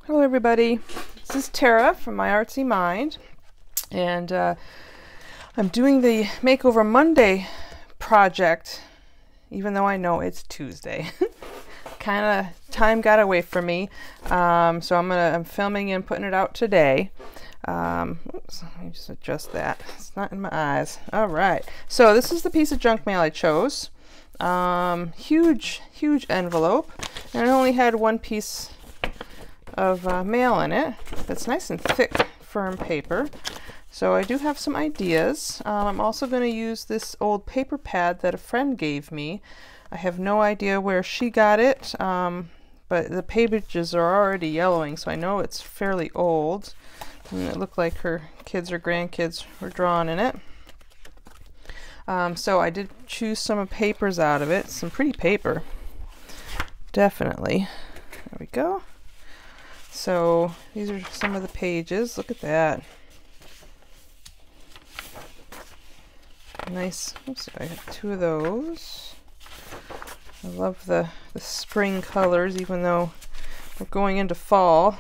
Hello everybody, this is Tara from My Artsy Mind, and I'm doing the Makeover Monday project, even though I know it's Tuesday. Kind of time got away from me, so I'm filming and putting it out today. Oops, let me just adjust that. It's not in my eyes. All right, so this is the piece of junk mail I chose. Huge envelope, and it only had one piece of mail in it. That's nice and thick, firm paper. So I do have some ideas. I'm also going to use this old paper pad that a friend gave me. I have no idea where she got it, but the pages are already yellowing, so I know it's fairly old. And it looked like her kids or grandkids were drawn in it. So I did choose some papers out of it. Some pretty paper. Definitely. There we go. So these are some of the pages. Look at that. Nice. Oops, I have two of those. I love the spring colors, even though we're going into fall.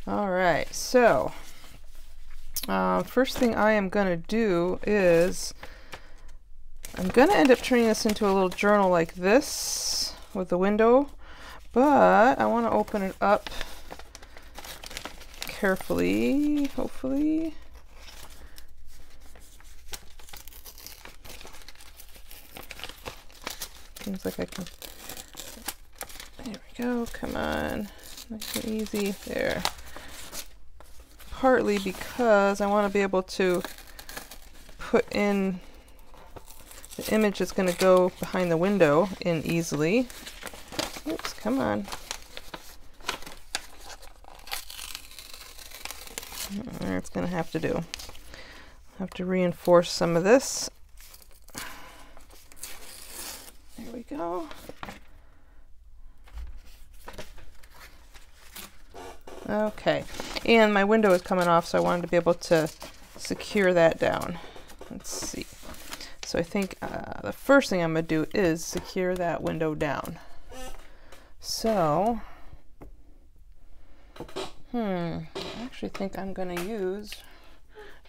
All right, so first thing I am going to do is I'm going to end up turning this into a little journal like this with the window, but I want to open it up carefully, hopefully. Seems like I can. There we go, come on. Nice and easy, there. Partly because I want to be able to put in the image that's going to go behind the window in easily. Oops, come on. That's going to have to do. I'll have to reinforce some of this. There we go. Okay, and my window is coming off, so I wanted to be able to secure that down. Let's see. So I think the first thing I'm going to do is secure that window down. So, I actually think I'm going to use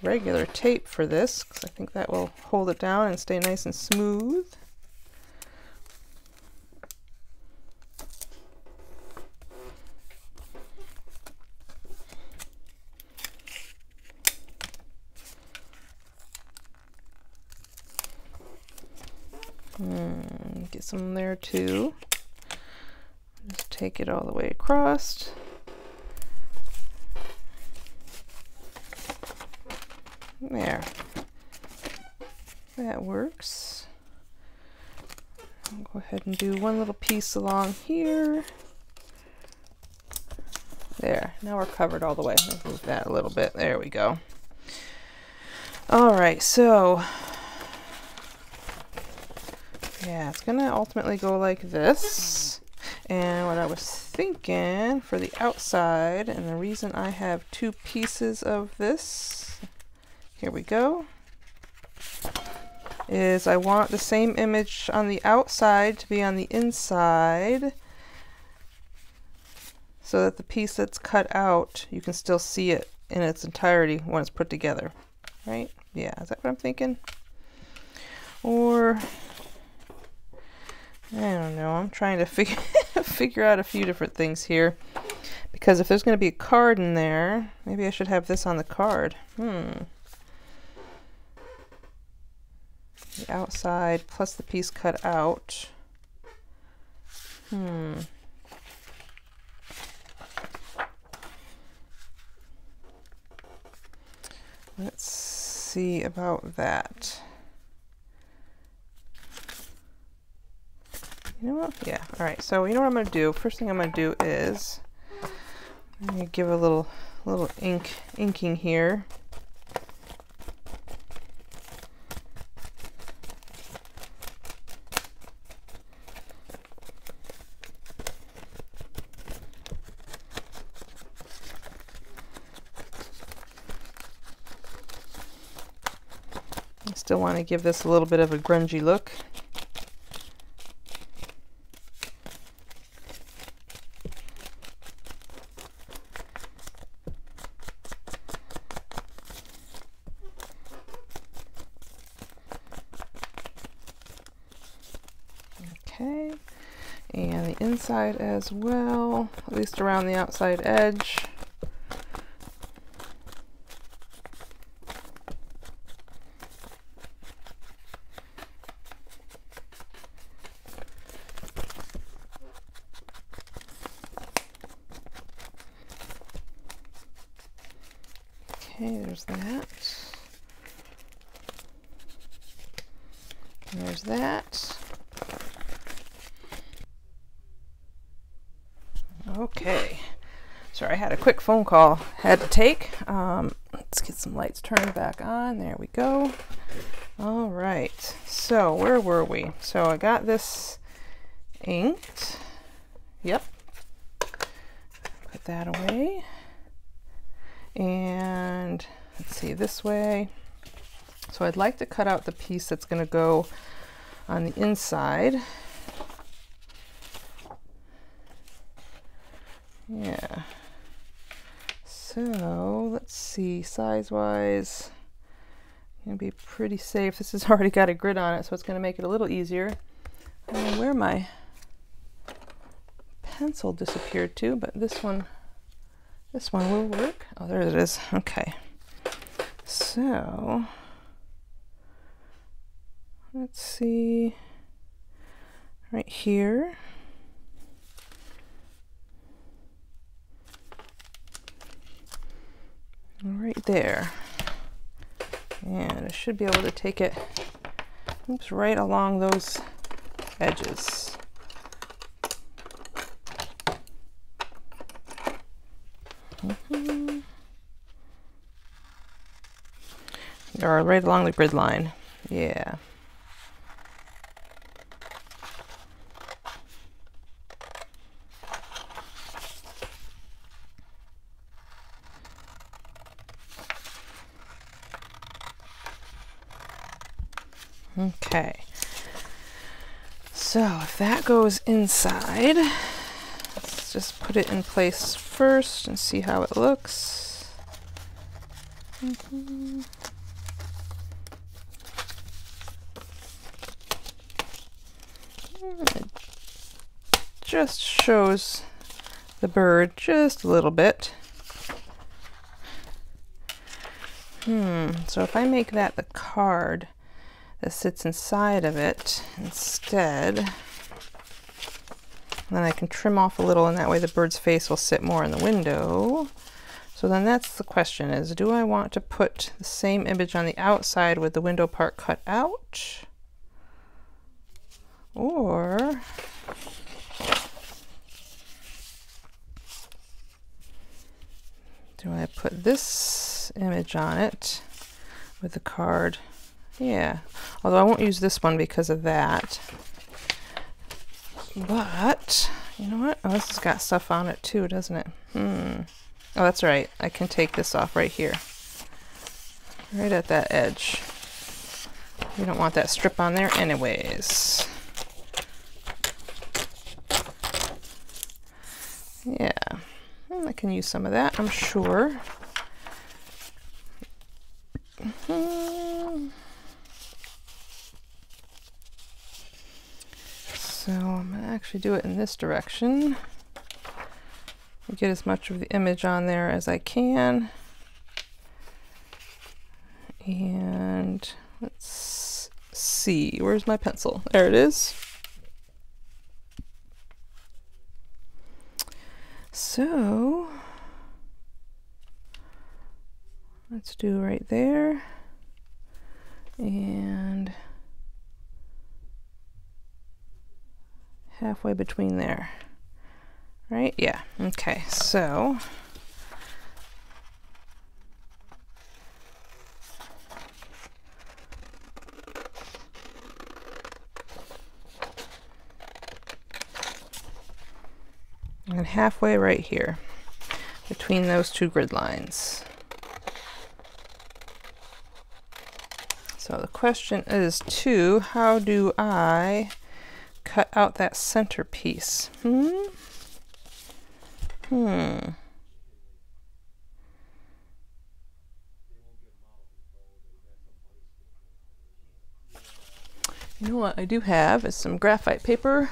regular tape for this, because I think that will hold it down and stay nice and smooth. Get some there too. Just take it all the way across. There. That works. I'll go ahead and do one little piece along here. There. Now we're covered all the way. Let's move that a little bit. There we go. All right, so yeah, it's gonna ultimately go like this. And what I was thinking for the outside, and the reason I have two pieces of this, here we go, is I want the same image on the outside to be on the inside, so that the piece that's cut out, you can still see it in its entirety when it's put together, right? Yeah, is that what I'm thinking? Or I don't know, I'm trying to figure out a few different things here. Because if there's going to be a card in there, maybe I should have this on the card. The outside plus the piece cut out. Let's see about that. You know what? Yeah. All right. So you know what I'm going to do? First thing I'm going to do is I'm going to give a little inking here. I still want to give this a little bit of a grungy look. And the inside as well, at least around the outside edge. Okay, there's that. And there's that. Okay. Sorry, I had a quick phone call I had to take. Let's get some lights turned back on. There we go. All right. So where were we? So I got this inked. Yep. Put that away. And let's see, this way. So I'd like to cut out the piece that's going to go on the inside. Yeah. So let's see, size-wise, gonna be pretty safe. This has already got a grid on it, so it's gonna make it a little easier. I don't know where my pencil disappeared to, but this one will work. Oh, there it is. Okay. So let's see, right here. Right there. And I should be able to take it, oops, right along those edges. Or right along the grid line. Yeah. Okay, so if that goes inside, let's just put it in place first and see how it looks. It just shows the bird just a little bit. So if I make that the card that sits inside of it instead, then I can trim off a little, and that way the bird's face will sit more in the window. So then that's the question, is do I want to put the same image on the outside with the window part cut out, or do I put this image on it with the card? Yeah, although I won't use this one because of that. But, you know what? Oh, this has got stuff on it too, doesn't it? Oh, that's right. I can take this off right here. Right at that edge. You don't want that strip on there anyways. Yeah, I can use some of that, I'm sure. So I'm going to actually do it in this direction. Get as much of the image on there as I can. And let's see, where's my pencil? There it is. So let's do right there. And halfway between there, right? Yeah, okay, so and halfway right here between those two grid lines. So the question is too, how do I cut out that center piece? You know what I do have is some graphite paper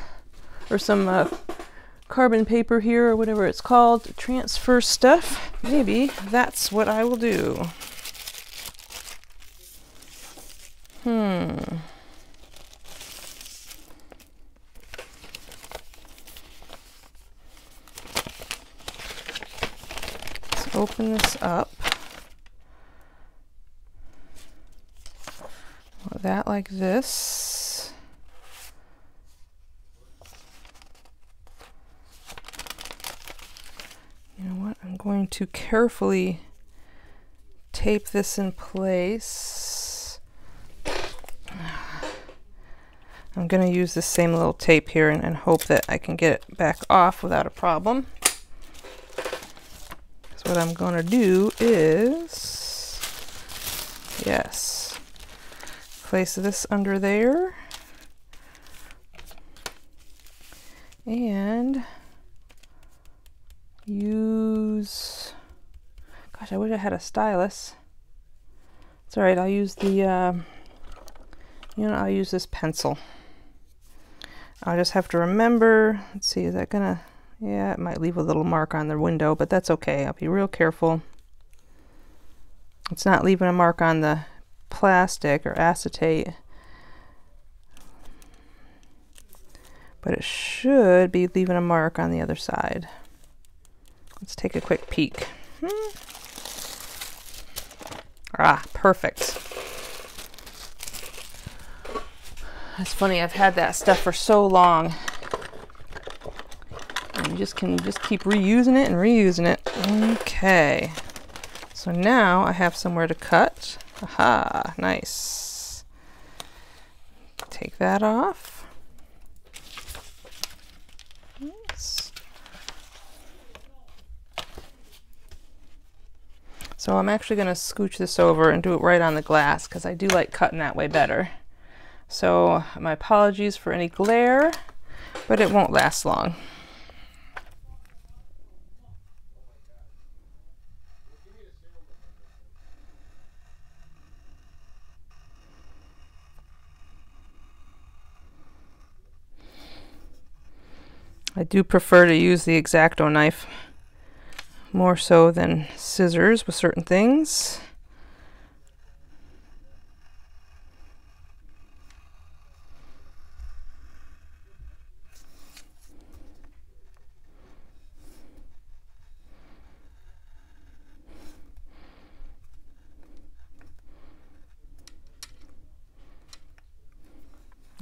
or some carbon paper here, or whatever it's called, to transfer stuff. Maybe that's what I will do. Let's open this up. That like this. You know what? I'm going to carefully tape this in place. I'm going to use the same little tape here and hope that I can get it back off without a problem. So what I'm going to do is, yes, place this under there and use, gosh, I wish I had a stylus. It's all right, I'll use the, I'll use this pencil. I'll just have to remember, let's see, is that gonna, yeah, it might leave a little mark on the window, but that's okay. I'll be real careful. It's not leaving a mark on the plastic or acetate, but it should be leaving a mark on the other side. Let's take a quick peek. Ah, perfect. It's funny, I've had that stuff for so long. And you can just keep reusing it and reusing it. Okay. So now I have somewhere to cut. Aha, nice. Take that off. Oops. So I'm actually going to scooch this over and do it right on the glass because I do like cutting that way better. So my apologies for any glare, but it won't last long. I do prefer to use the X-Acto knife more so than scissors with certain things.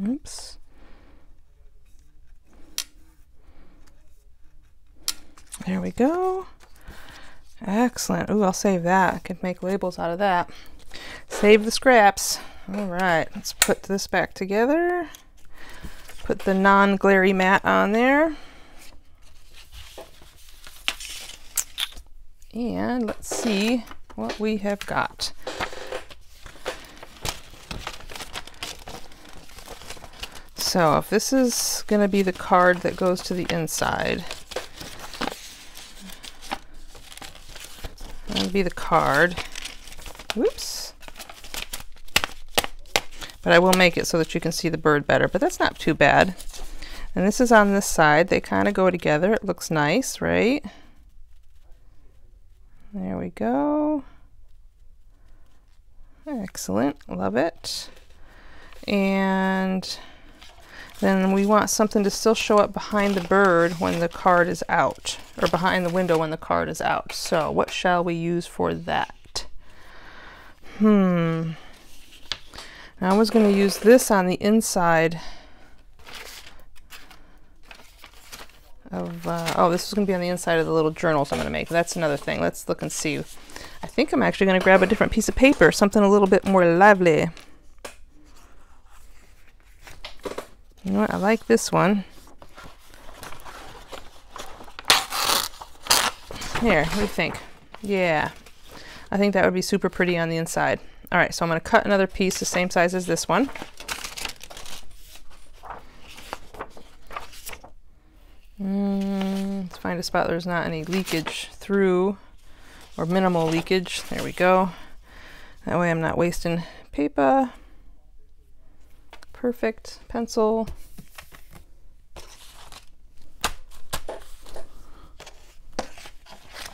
Oops. There we go. Excellent. Ooh, I'll save that. I could make labels out of that. Save the scraps. All right, let's put this back together. Put the non-glary mat on there. And let's see what we have got. So if this is going to be the card that goes to the inside, that'll be the card. Whoops. But I will make it so that you can see the bird better, but that's not too bad. And this is on this side. They kind of go together. It looks nice, right? There we go. Excellent. Love it. And then we want something to still show up behind the bird when the card is out, or behind the window when the card is out. So what shall we use for that? Now I was going to use this on the inside of, oh, this is going to be on the inside of the little journals I'm going to make. That's another thing. Let's look and see. I think I'm actually going to grab a different piece of paper, something a little bit more lively. You know what? I like this one. Here, what do you think? Yeah, I think that would be super pretty on the inside. All right, so I'm going to cut another piece the same size as this one. Let's find a spot there's not any leakage through, or minimal leakage. There we go. That way I'm not wasting paper. Perfect. Pencil.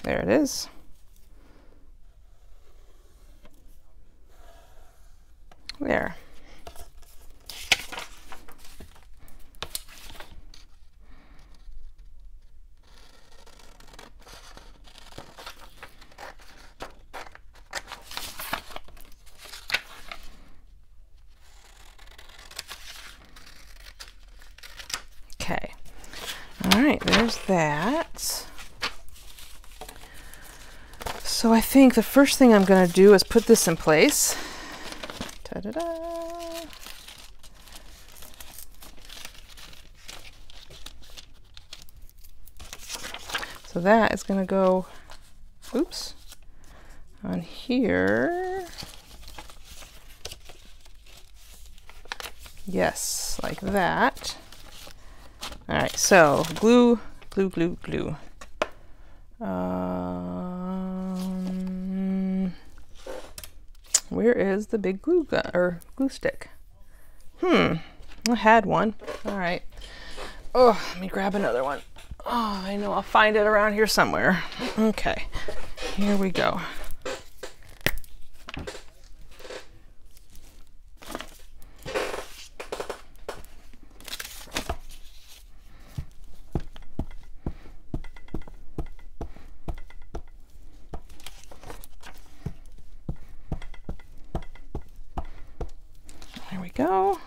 There it is. There. Okay. All right, there's that. So I think the first thing I'm going to do is put this in place. Ta-da-da. So that is going to go, oops, on here. Yes, like that. All right, so glue, glue, glue, glue. Where is the big glue gun or glue stick? I had one. All right. Oh, let me grab another one. Oh, I know I'll find it around here somewhere. Okay, here we go. There we go.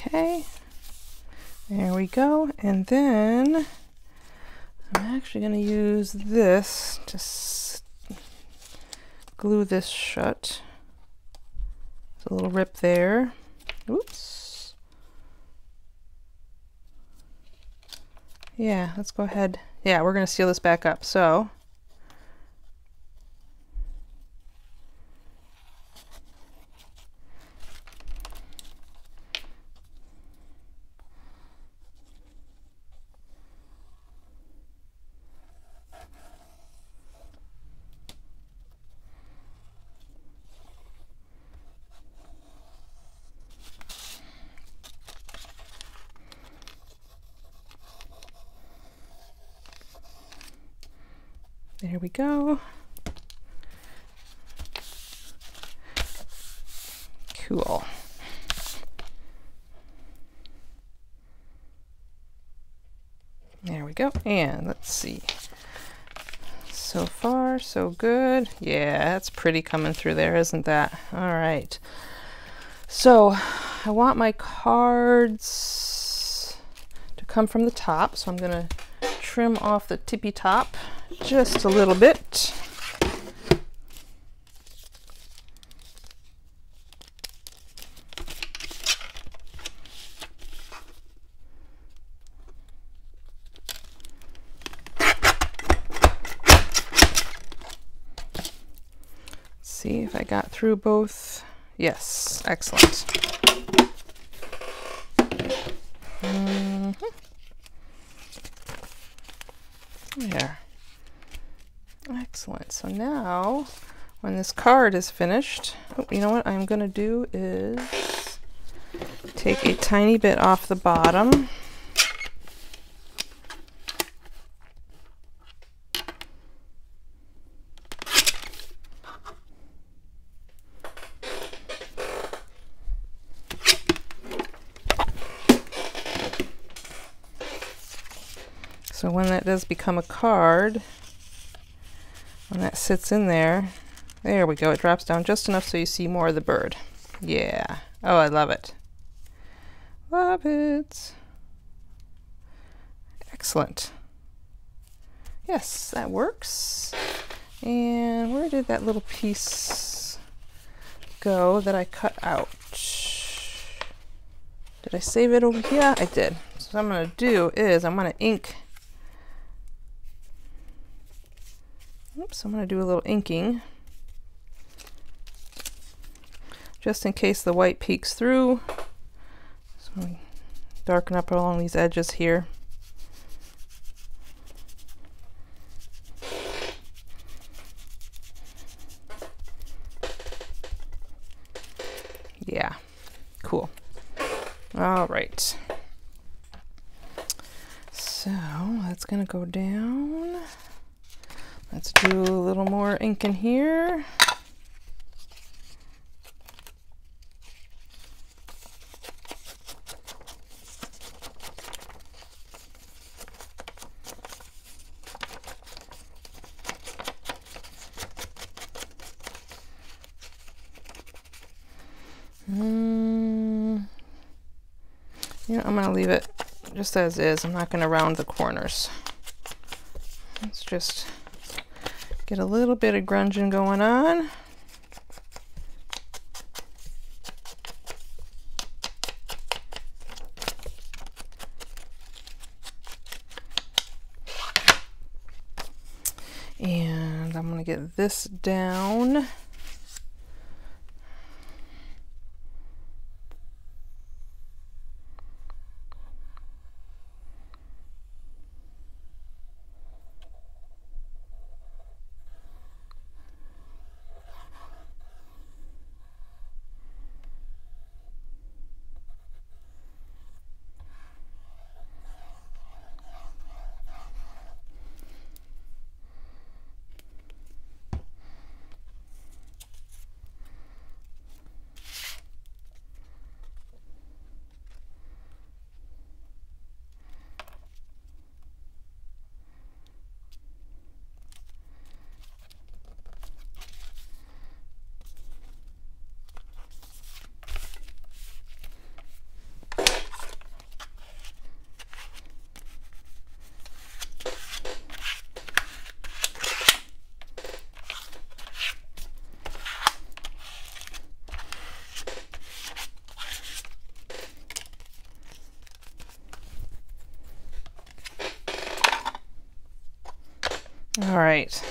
Okay, there we go. And then I'm actually going to use this to glue this shut. There's a little rip there. Oops. Yeah, let's go ahead. Yeah, we're going to seal this back up. So there we go. Cool. There we go. And let's see. So far, so good. Yeah, that's pretty coming through there, isn't that? All right. So I want my cards to come from the top. So I'm going to trim off the tippy top just a little bit. See if I got through both. Yes, excellent. There. Excellent. So now, when this card is finished, you know what I'm going to do is take a tiny bit off the bottom. So when that does become a card, when that sits in there, there we go, it drops down just enough so you see more of the bird. Yeah. Oh, I love it. Love it. Excellent. Yes, that works. And where did that little piece go that I cut out? Did I save it over here? I did. So what I'm going to do is I'm going to ink Oops, I'm going to do a little inking just in case the white peeks through. So we darken up along these edges here. Yeah, cool. All right. So that's going to go down. Let's do a little more ink in here. Yeah, I'm going to leave it just as is. I'm not going to round the corners. Let's just get a little bit of grunging going on. And I'm going to get this down. All right,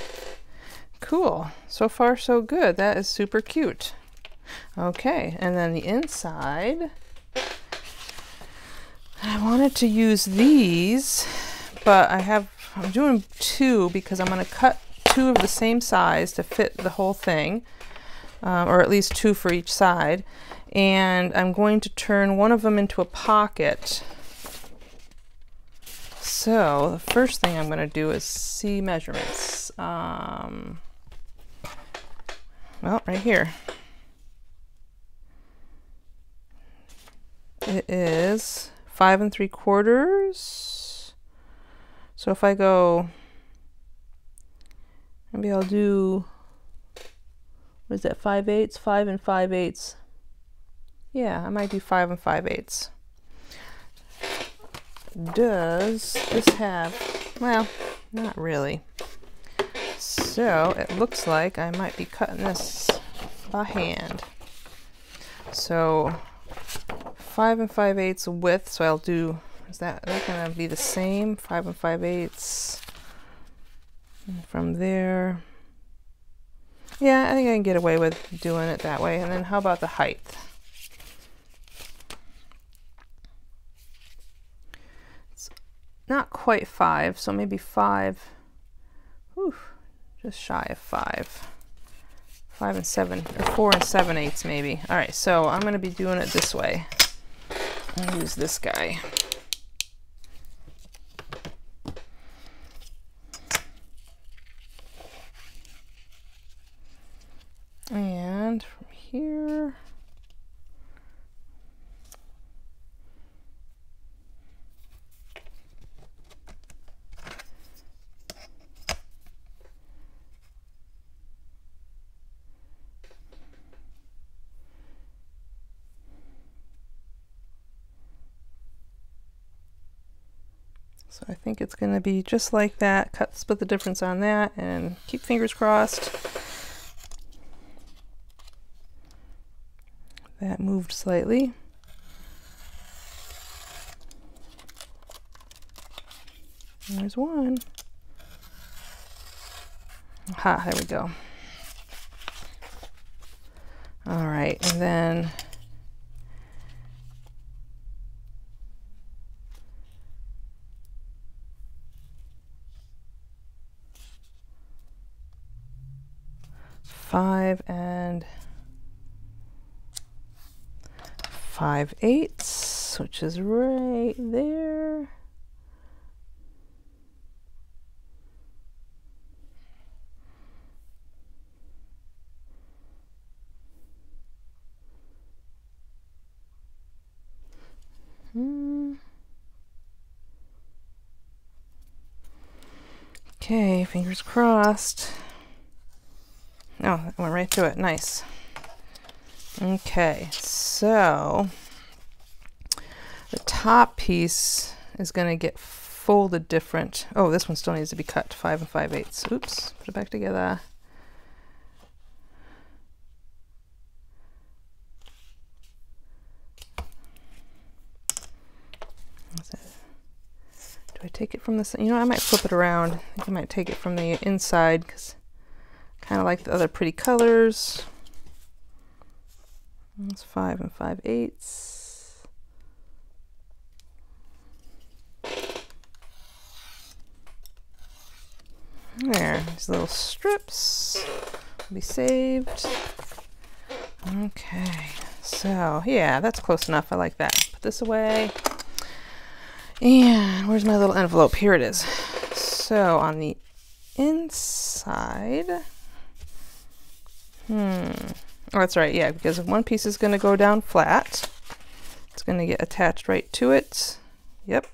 cool. So far so good. That is super cute. Okay, and then the inside, I wanted to use these, but I'm doing two because I'm going to cut two of the same size to fit the whole thing, or at least two for each side, and I'm going to turn one of them into a pocket. So the first thing I'm going to do is see measurements. Well, right here. It is 5 3/4. So if I go, maybe I'll do, what is that, 5/8? 5 5/8. Yeah, I might do 5 5/8. Does this have, well, not really. So it looks like I might be cutting this by hand. So 5 5/8 width, so I'll do, is that gonna be the same? 5 5/8 from there. Yeah, I think I can get away with doing it that way. And then how about the height? Not quite 5, so maybe 5, whew, just shy of 5. 5 7, or 4 7/8 maybe. All right, so I'm going to be doing it this way. I'll use this guy. And from here, so I think it's going to be just like that. Split the difference on that and keep fingers crossed. That moved slightly. There's one. Aha, there we go. All right, and then five and 5/8, which is right there. Okay, fingers crossed. Oh, that went right through it. Nice. Okay, so the top piece is going to get folded different. Oh, this one still needs to be cut 5 and 5/8. Oops, put it back together. Do I take it from the, you know, I might flip it around. I think I might take it from the inside because I kind of like the other pretty colors. That's 5 and 5/8. There, these little strips will be saved. Okay, so yeah, that's close enough. I like that. Put this away. And where's my little envelope? Here it is. So on the inside, oh, that's right, yeah, because one piece is going to go down flat. It's going to get attached right to it. Yep.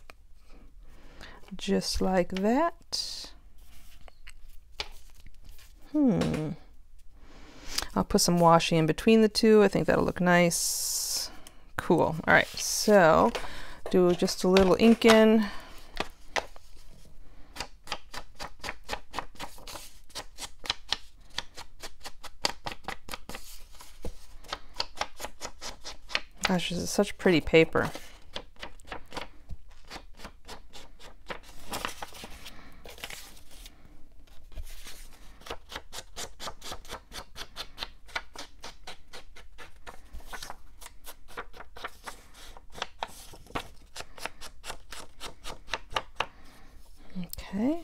Just like that. I'll put some washi in between the two. I think that'll look nice. Cool. All right, so do just a little ink in. Gosh, this is such pretty paper. Okay.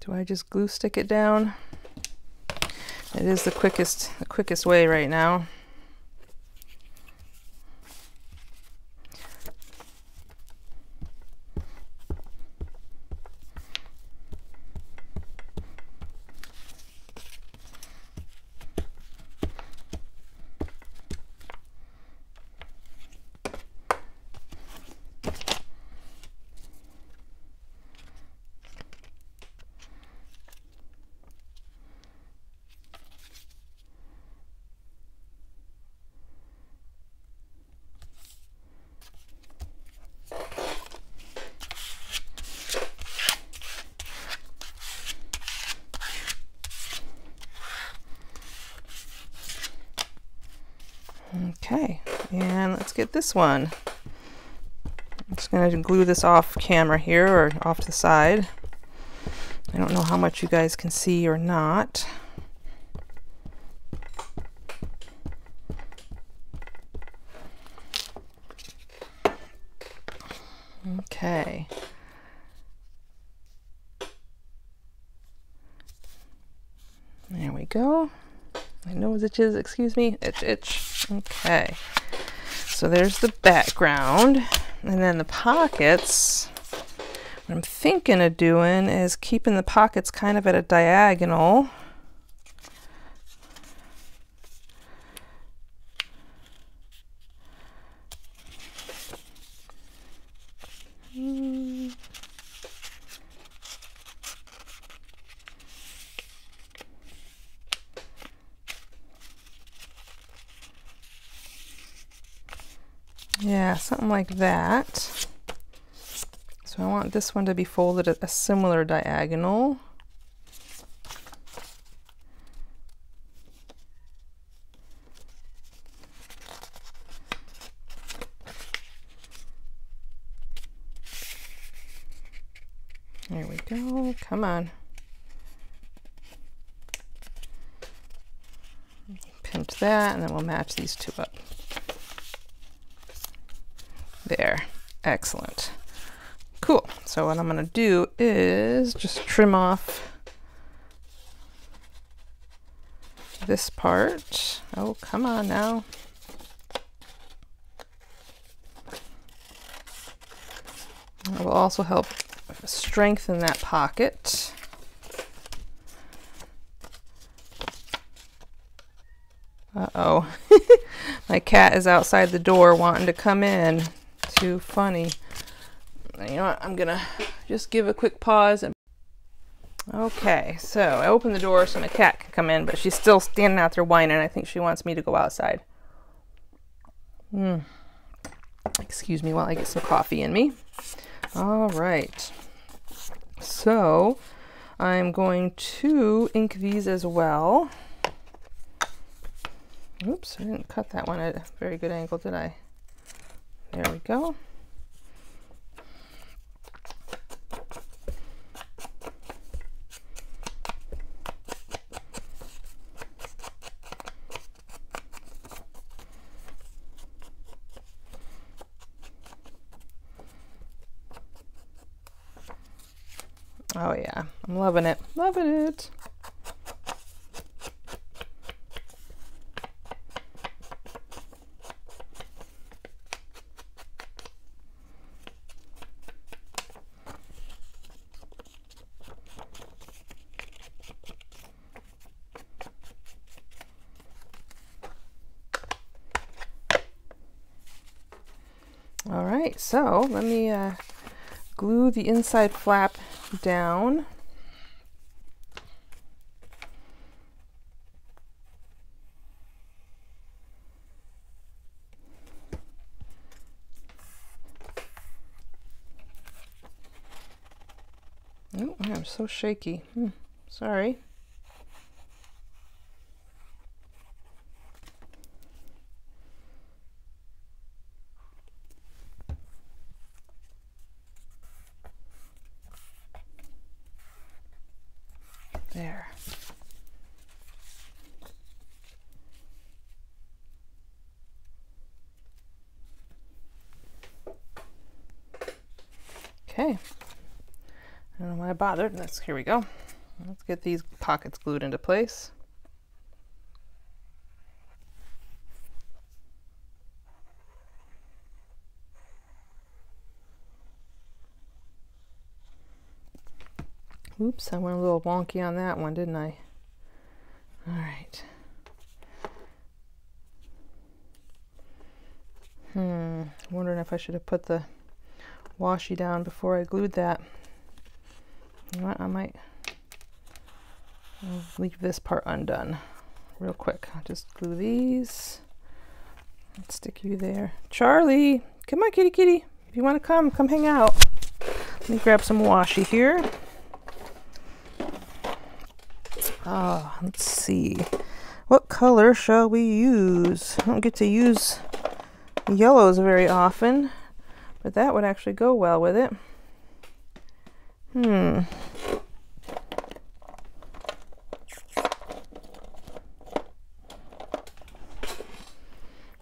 Do I just glue stick it down? It is the quickest way right now. Okay, and let's get this one. I'm just going to glue this off camera here, or off to the side. I don't know how much you guys can see or not. Okay. There we go. My nose itches, excuse me, itch. Okay, so there's the background, and then the pockets. What I'm thinking of doing is keeping the pockets kind of at a diagonal. Yeah, something like that. So I want this one to be folded at a similar diagonal. There we go. Come on. Pinch that, and then we'll match these two up. There. Excellent. Cool. So what I'm going to do is just trim off this part. Oh, come on now. It will also help strengthen that pocket. Uh-oh. My cat is outside the door wanting to come in. Too funny. You know what? I'm gonna just give a quick pause. Okay, so I opened the door so my cat can come in, but she's still standing out there whining. I think she wants me to go outside. Excuse me while I get some coffee in me. All right. So I'm going to ink these as well. Oops, I didn't cut that one at a very good angle, did I? There we go. Oh yeah, I'm loving it, loving it. All right, so let me glue the inside flap down. Oh, I'm so shaky. Sorry. There. Okay. I don't know why I bothered. Here we go. Let's get these pockets glued into place. Oops, I went a little wonky on that one, didn't I? All right. Wondering if I should have put the washi down before I glued that. You know what, I'll leave this part undone real quick. I'll just glue these. Let's stick you there. Charlie, come on, kitty kitty. If you want to come hang out. Let me grab some washi here. Let's see. What color shall we use? I don't get to use yellows very often, but that would actually go well with it.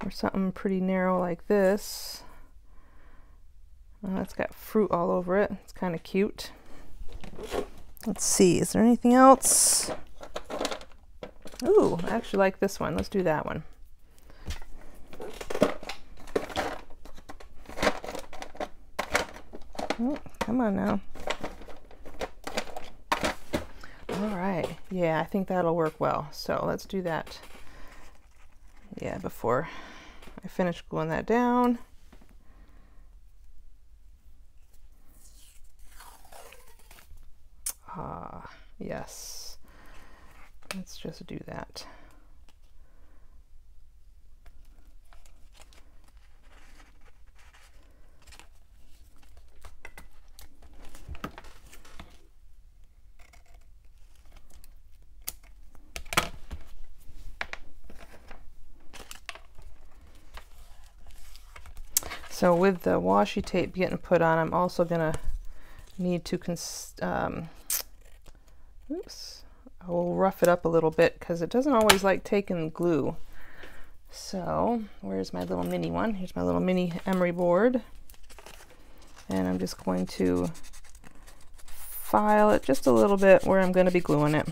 Or something pretty narrow like this. It's got fruit all over it. It's kind of cute. Let's see, is there anything else? Ooh, I actually like this one. Let's do that one. Oh, come on now. All right, yeah, I think that'll work well. So let's do that. Yeah, before I finish gluing that down. Yes. Let's just do that. So with the washi tape getting put on, I'm also gonna need to, oops, I will rough it up a little bit because it doesn't always like taking glue. So where's my little mini one? Here's my little mini emery board. And I'm just going to file it just a little bit where I'm going to be gluing it.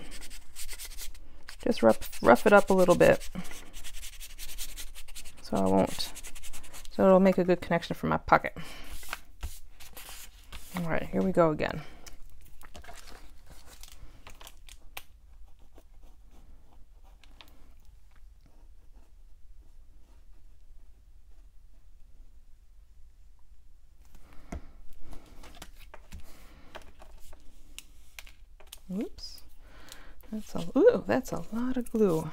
Just rough it up a little bit. So it'll make a good connection for my pocket. All right, here we go again. Oops, that's a lot of glue.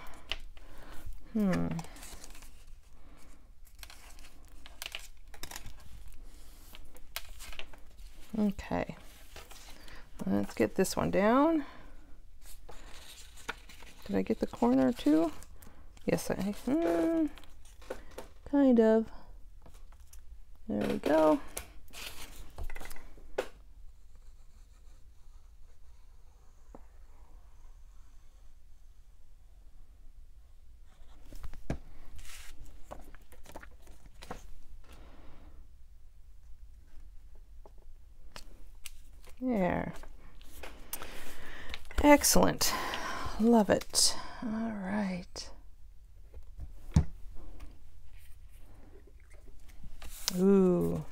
Okay, let's get this one down. Did I get the corner too? Yes, I kind of. There we go. There. Excellent. Love it. All right. Ooh,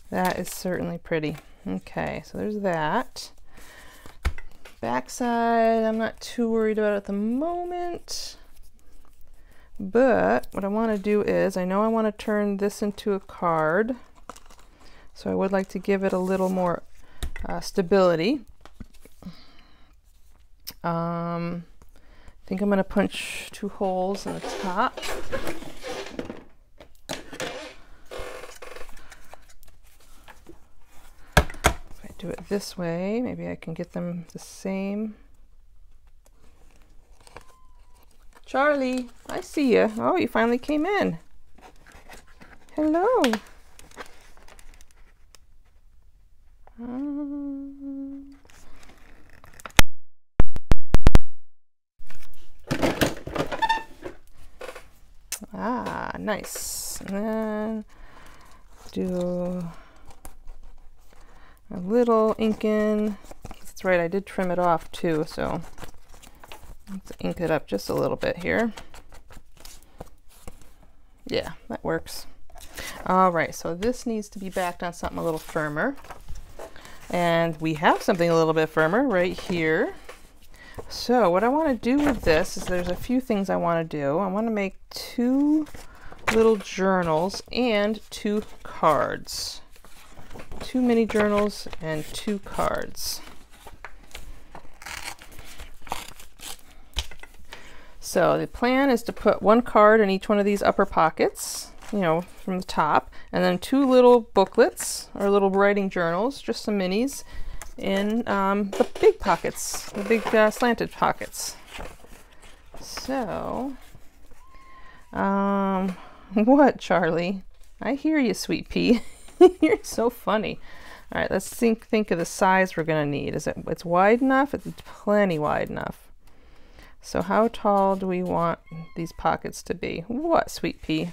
that is certainly pretty. Okay, so there's that. Backside, I'm not too worried about at the moment. But what I want to do is, I know I want to turn this into a card. So I would like to give it a little more stability. I think I'm going to punch 2 holes in the top. If I do it this way, maybe I can get them the same. Charlie, I see you. Oh, you finally came in. Hello. Nice. And then do a little inking. That's right, I did trim it off too, so let's ink it up just a little bit here. Yeah, that works. All right, so this needs to be backed on something a little firmer. And we have something a little bit firmer right here. So what I want to do with this is there's a few things I want to do. I want to make 2 little journals and 2 cards. 2 mini journals and 2 cards. So the plan is to put 1 card in each one of these upper pockets, you know, from the top, and then 2 little booklets or little writing journals, just some minis, in the big pockets, the big slanted pockets. So, what, Charlie? I hear you, sweet pea. You're so funny. All right, let's think of the size we're gonna need. It's wide enough? It's plenty wide enough. So how tall do we want these pockets to be? What, sweet pea?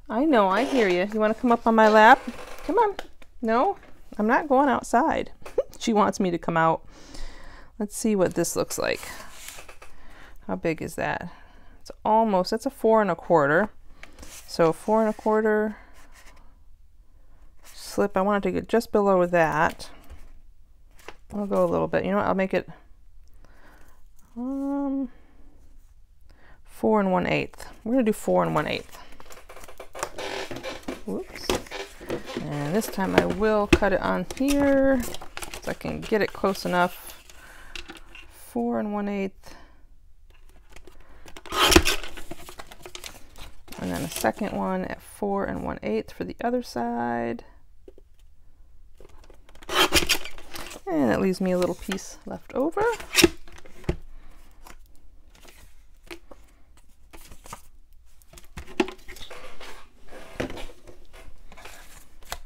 I know, I hear you. You want to come up on my lap? Come on. No, I'm not going outside. She wants me to come out. Let's see what this looks like. How big is that? It's almost, that's a 4 1/4. So 4 1/4 slip. I want it to get just below that. I'll go a little bit. You know what? I'll make it 4 1/8. We're gonna do 4 1/8. Whoops. And this time I will cut it on here so I can get it close enough. 4 1/8. And then a second one at 4 1/8 for the other side. And that leaves me a little piece left over.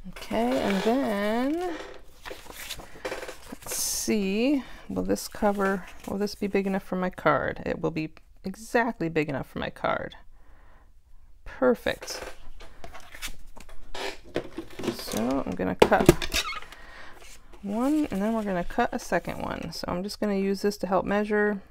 Okay, and then see, will this be big enough for my card? It will be exactly big enough for my card. Perfect. So I'm going to cut one, and then we're going to cut a second one. So I'm just going to use this to help measure.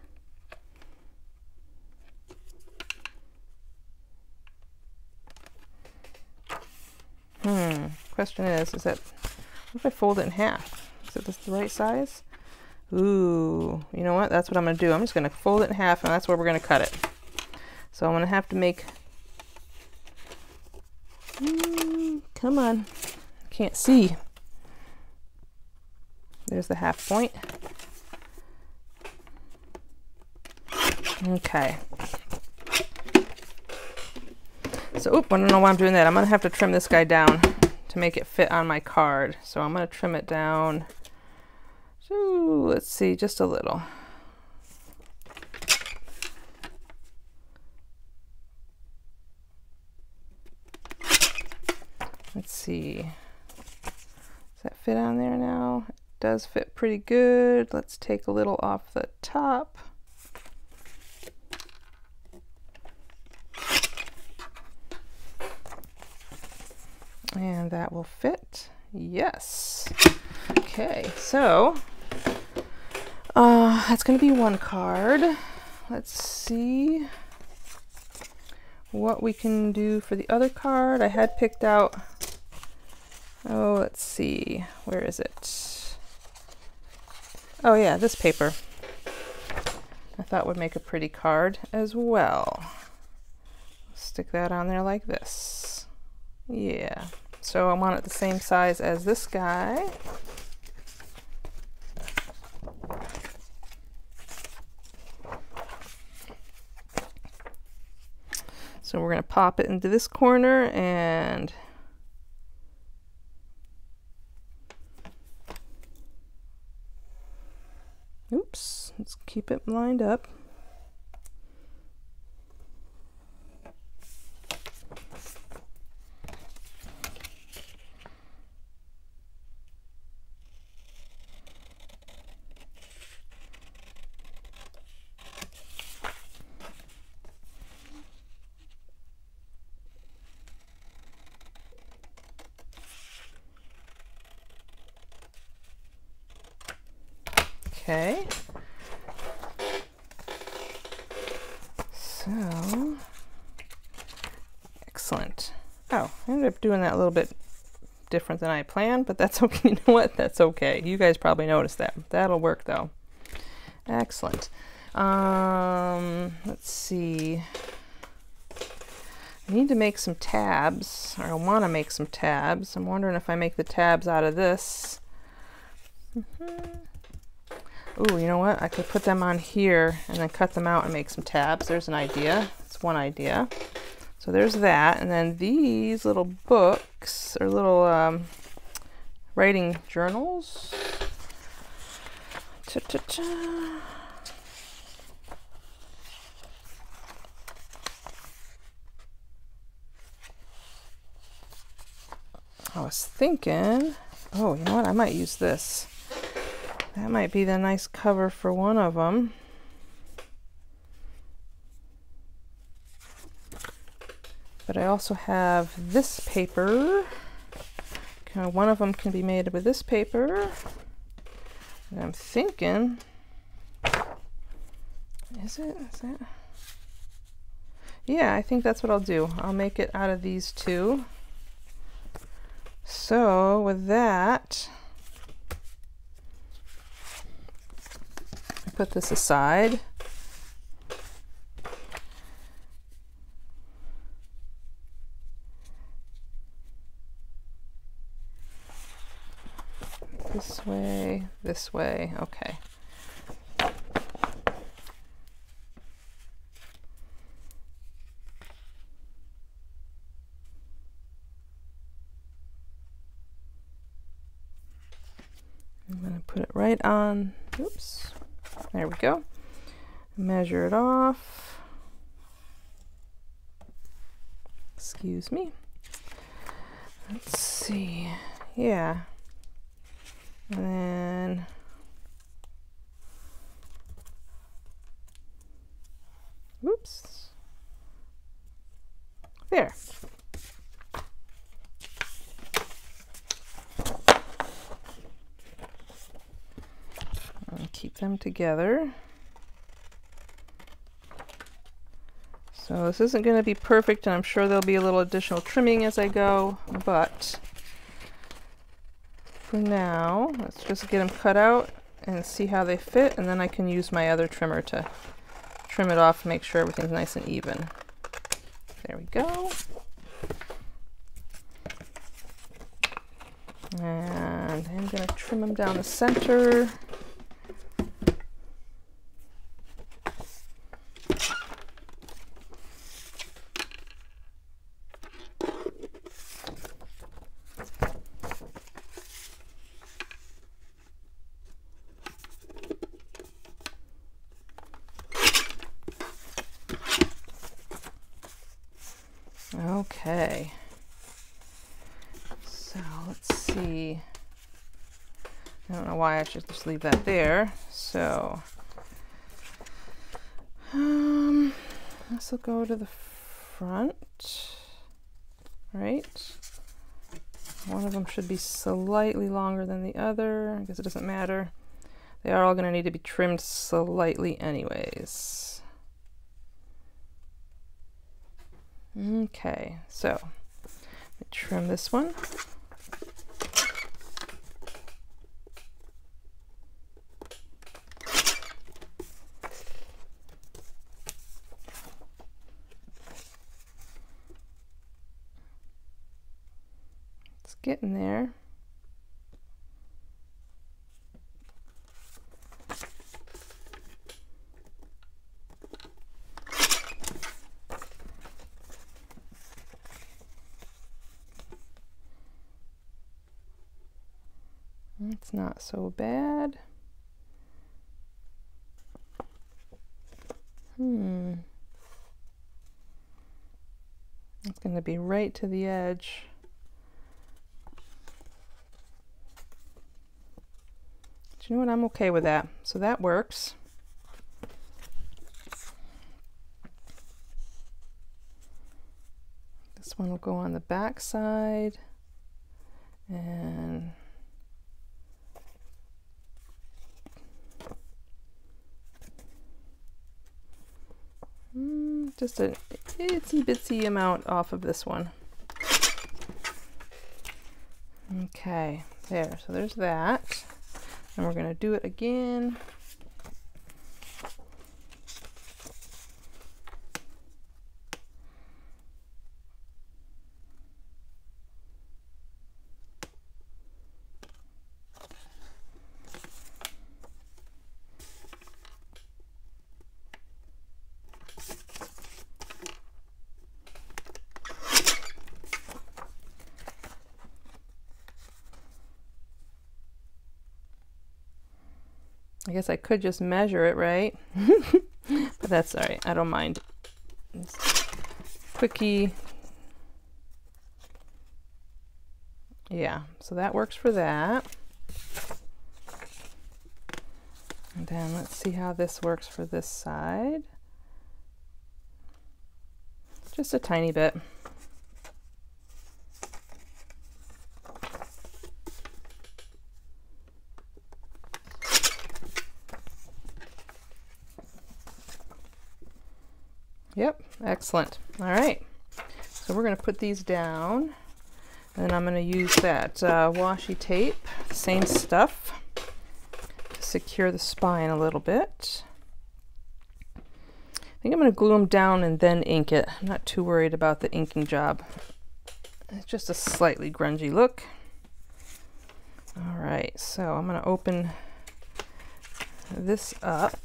Question is that, what if I fold it in half? Is it the right size? Ooh, you know what? That's what I'm going to do. I'm just going to fold it in half, and that's where we're going to cut it. So I'm going to have to make, come on, can't see. There's the half point. Okay. So, I don't know why I'm doing that. I'm going to have to trim this guy down to make it fit on my card. So I'm going to trim it down. So let's see, just a little. Let's see. Does that fit on there now? It does fit pretty good. Let's take a little off the top. And that will fit. Yes. Okay, so that's going to be one card. Let's see what we can do for the other card. I had picked out, oh, let's see, where is it? Oh yeah, this paper I thought would make a pretty card as well. Stick that on there like this. Yeah. So I want it the same size as this guy. So we're going to pop it into this corner and oops, let's keep it lined up. Okay, so excellent. Oh, I ended up doing that a little bit different than I planned, but that's okay. You know what? That's okay. You guys probably noticed that. That'll work though. Excellent. Let's see. I need to make some tabs, or I want to make some tabs. I'm wondering if I make the tabs out of this. Ooh, you know what? I could put them on here and then cut them out and make some tabs. There's an idea. It's one idea. So there's that. And then these little books, or little writing journals. Cha-cha-cha. I was thinking, oh, you know what? I might use this. That might be the nice cover for one of them. But I also have this paper. One of them can be made with this paper. And I'm thinking, is that? Yeah, I think that's what I'll do. I'll make it out of these two. So with that, put this aside. This way, okay. I'm going to put it right on, oops. There we go. Measure it off. Excuse me. Let's see. Yeah. And then There. And keep them together. So this isn't going to be perfect, and I'm sure there'll be a little additional trimming as I go, but for now, let's just get them cut out and see how they fit, and then I can use my other trimmer to trim it off and make sure everything's nice and even. There we go. And I'm going to trim them down the center. Okay, so let's see. I don't know why I should just leave that there. So this will go to the front, right? One of them should be slightly longer than the other. I guess it doesn't matter. They are all going to need to be trimmed slightly anyways. Okay, so let me trim this one. It's getting there. It's not so bad. It's going to be right to the edge. But you know what? I'm okay with that. So that works. This one will go on the back side. And just an itsy bitsy amount off of this one. Okay, there, so there's that. And we're going to do it again. I guess I could just measure it, right? But that's all right. I don't mind. It's quickie. Yeah, so that works for that. And then let's see how this works for this side. Just a tiny bit. Yep, excellent. All right, so we're going to put these down, and I'm going to use that washi tape, same stuff, to secure the spine a little bit. I think I'm going to glue them down and then ink it. I'm not too worried about the inking job. It's just a slightly grungy look. All right, so I'm going to open this up.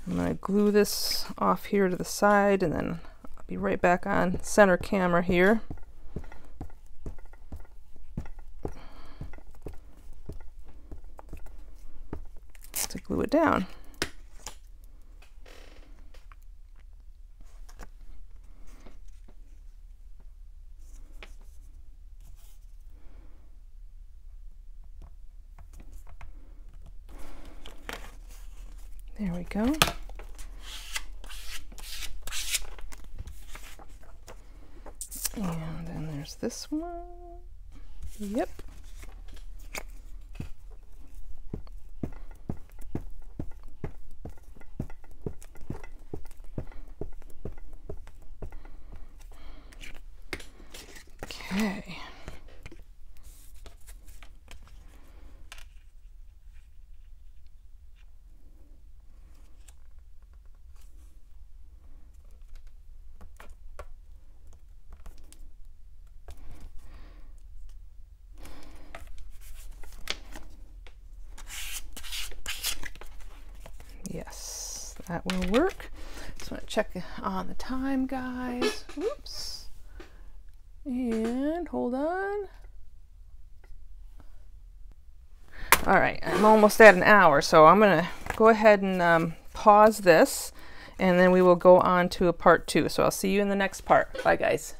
I'm going to glue this off here to the side, and then I'll be right back on center camera here. To glue it down. There we go. And then there's this one. Yep. Okay. Yes, that will work. Just want to check on the time, guys. Oops. And hold on. All right, I'm almost at an hour, so I'm gonna go ahead and pause this, and then we will go on to a part 2. So I'll see you in the next part. Bye, guys.